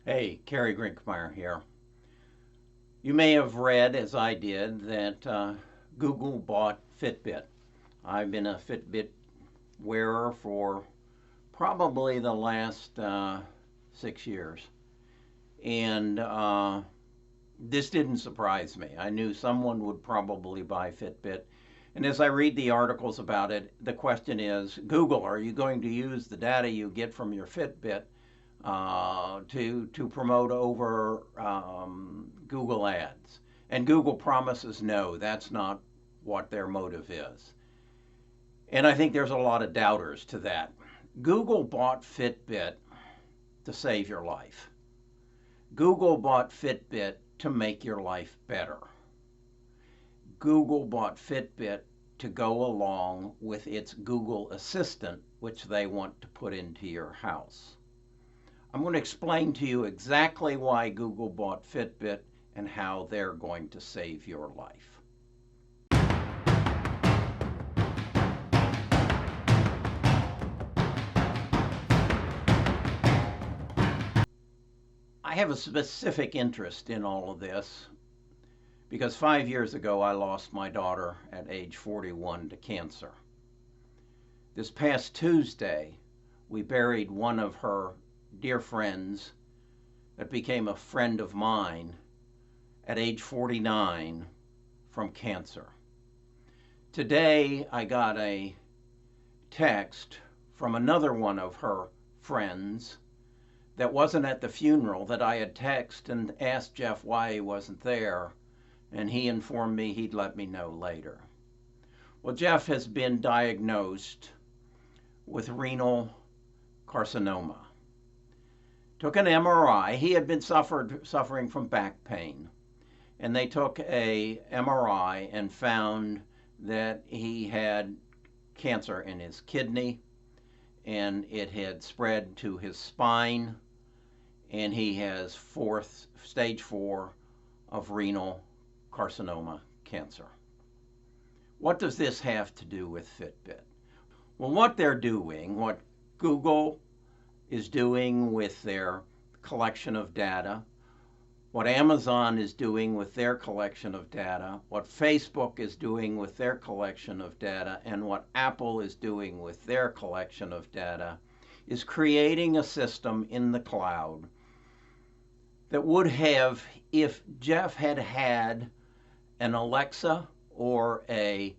Hey, Kerry Grinkmeyer here. You may have read, as I did, that Google bought Fitbit. I've been a Fitbit wearer for probably the last 6 years. And this didn't surprise me. I knew someone would probably buy Fitbit. And as I read the articles about it, the question is Google, are you going to use the data you get from your Fitbit to promote over Google ads? And Google promises no, that's not what their motive is. And I think there's a lot of doubters to that. Google bought Fitbit to save your life. Google bought Fitbit to make your life better. Google bought Fitbit to go along with its Google Assistant, which they want to put into your house. I'm going to explain to you exactly why Google bought Fitbit and how they're going to save your life. I have a specific interest in all of this because 5 years ago I lost my daughter at age 41 to cancer. This past Tuesday, we buried one of her dear friends that became a friend of mine at age 49 from cancer. Today, I got a text from another one of her friends that wasn't at the funeral that I had texted and asked Jeff why he wasn't there, and he informed me he'd let me know later. Well, Jeff has been diagnosed with renal carcinoma. Took an MRI. He had been suffering from back pain, and they took a MRI and found that he had cancer in his kidney, and it had spread to his spine, and he has stage 4 of renal carcinoma cancer. What does this have to do with Fitbit? Well, what they're doing, what Google is doing with their collection of data, what Amazon is doing with their collection of data, what Facebook is doing with their collection of data, and what Apple is doing with their collection of data is creating a system in the cloud that would have, if Jeff had had an Alexa or a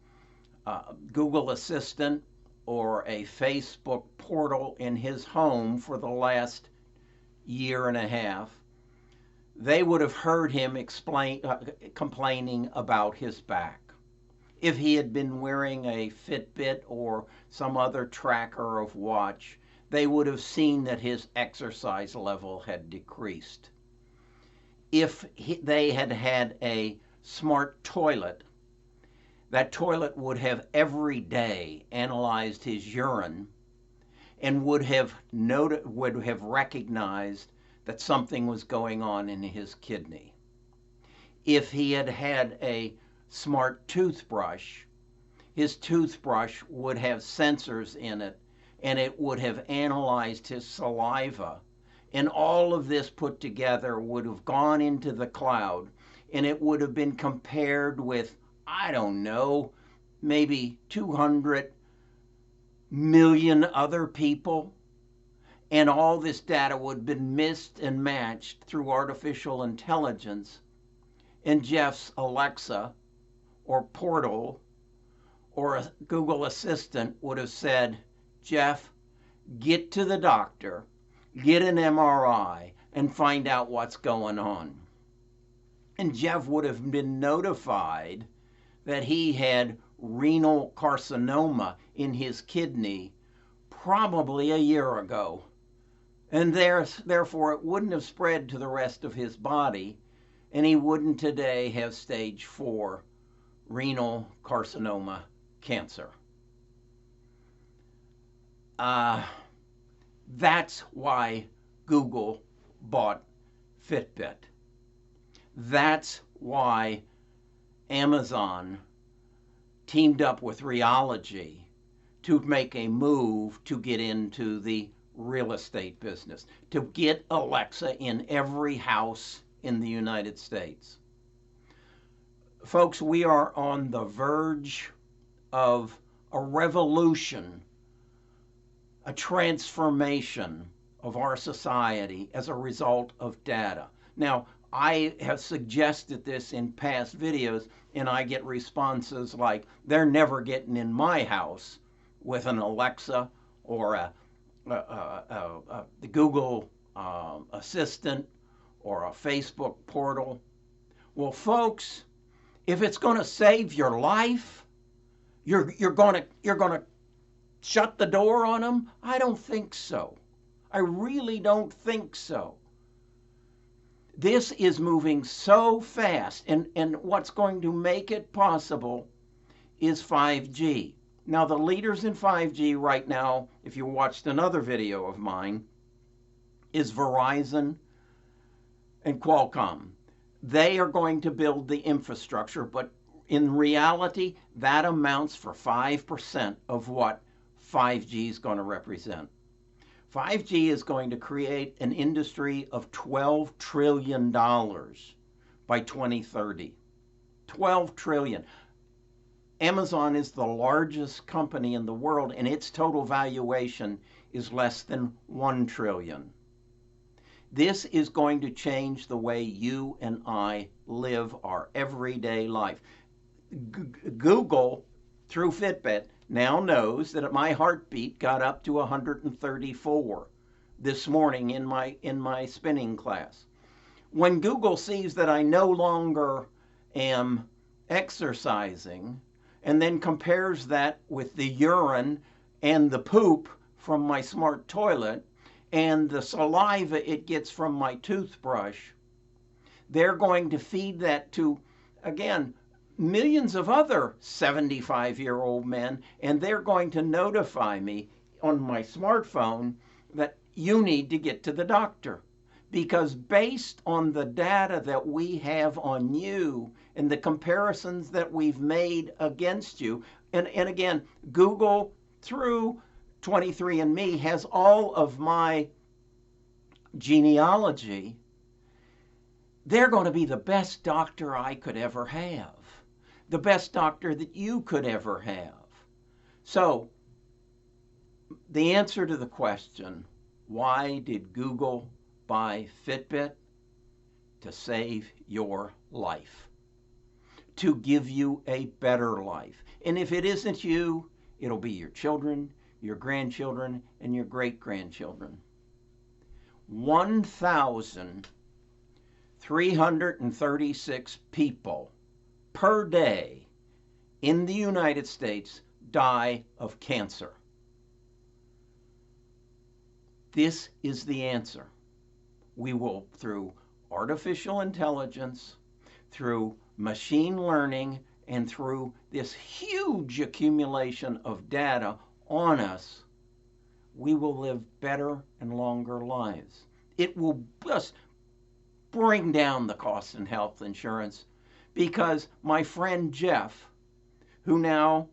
Google Assistant or a Facebook portal in his home for the last year and a half, they would have heard him complaining about his back. If he had been wearing a Fitbit or some other tracker of watch, they would have seen that his exercise level had decreased. If they had had a smart toilet, that toilet would have every day analyzed his urine and would have recognized that something was going on in his kidney. If he had had a smart toothbrush, his toothbrush would have sensors in it, and it would have analyzed his saliva. And all of this put together would have gone into the cloud, and it would have been compared with, I don't know, maybe 200 million other people. And all this data would have been mixed and matched through artificial intelligence. And Jeff's Alexa or portal or a Google Assistant would have said, Jeff, get to the doctor, get an MRI, and find out what's going on. And Jeff would have been notified that he had renal carcinoma in his kidney probably a year ago. And therefore, it wouldn't have spread to the rest of his body, and he wouldn't today have stage 4 renal carcinoma cancer. That's why Google bought Fitbit. That's why Amazon teamed up with Rheology to make a move to get into the real estate business, to get Alexa in every house in the United States. Folks, we are on the verge of a revolution, a transformation of our society as a result of data. Now, I have suggested this in past videos, and I get responses like, they're never getting in my house with an Alexa or the Google Assistant or a Facebook portal. Well, folks, if it's going to save your life, you're going to shut the door on them? I don't think so. I really don't think so. This is moving so fast, and what's going to make it possible is 5G. Now, the leaders in 5G right now, if you watched another video of mine, is Verizon and Qualcomm. They are going to build the infrastructure, but in reality, that amounts for 5% of what 5G is going to represent. 5G is going to create an industry of $12 trillion by 2030. $12 trillion. Amazon is the largest company in the world, and its total valuation is less than $1 trillion. This is going to change the way you and I live our everyday life. Google, through Fitbit, now knows that my heartbeat got up to 134 this morning in my spinning class. When Google sees that I no longer am exercising and then compares that with the urine and the poop from my smart toilet and the saliva it gets from my toothbrush, they're going to feed that to, again, millions of other 75-year-old men, and they're going to notify me on my smartphone that you need to get to the doctor. Because based on the data that we have on you and the comparisons that we've made against you, and again, Google through 23andMe has all of my genealogy, they're going to be the best doctor I could ever have. The best doctor that you could ever have. So, the answer to the question, why did Google buy Fitbit? To save your life. To give you a better life. And if it isn't you, it'll be your children, your grandchildren, and your great-grandchildren. 1,336 people per day in the United States die of cancer. This is the answer. We will, through artificial intelligence, through machine learning, and through this huge accumulation of data on us, we will live better and longer lives. It will just bring down the costs in health insurance. Because my friend Jeff, who now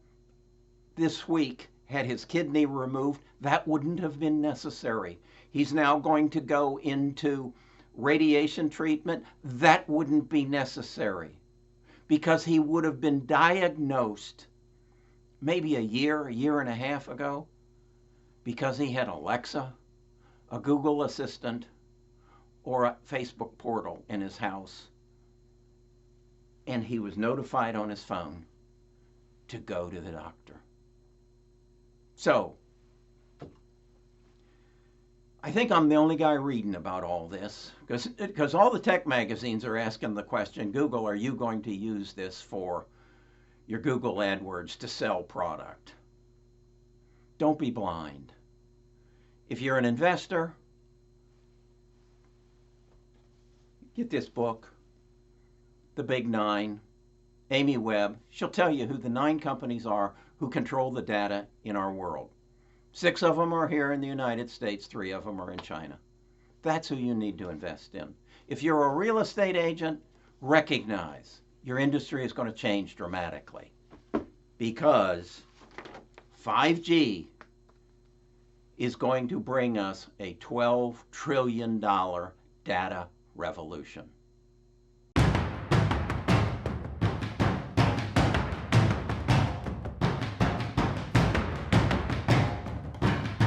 this week had his kidney removed, that wouldn't have been necessary. He's now going to go into radiation treatment. That wouldn't be necessary because he would have been diagnosed maybe a year and a half ago because he had Alexa, a Google Assistant, or a Facebook portal in his house. And he was notified on his phone to go to the doctor. So, I think I'm the only guy reading about all this because all the tech magazines are asking the question, Google, are you going to use this for your Google AdWords to sell product? Don't be blind. If you're an investor, get this book, The Big Nine, Amy Webb. She'll tell you who the 9 companies are who control the data in our world. 6 of them are here in the United States, 3 of them are in China. That's who you need to invest in. If you're a real estate agent, recognize your industry is going to change dramatically because 5G is going to bring us a $12 trillion data revolution.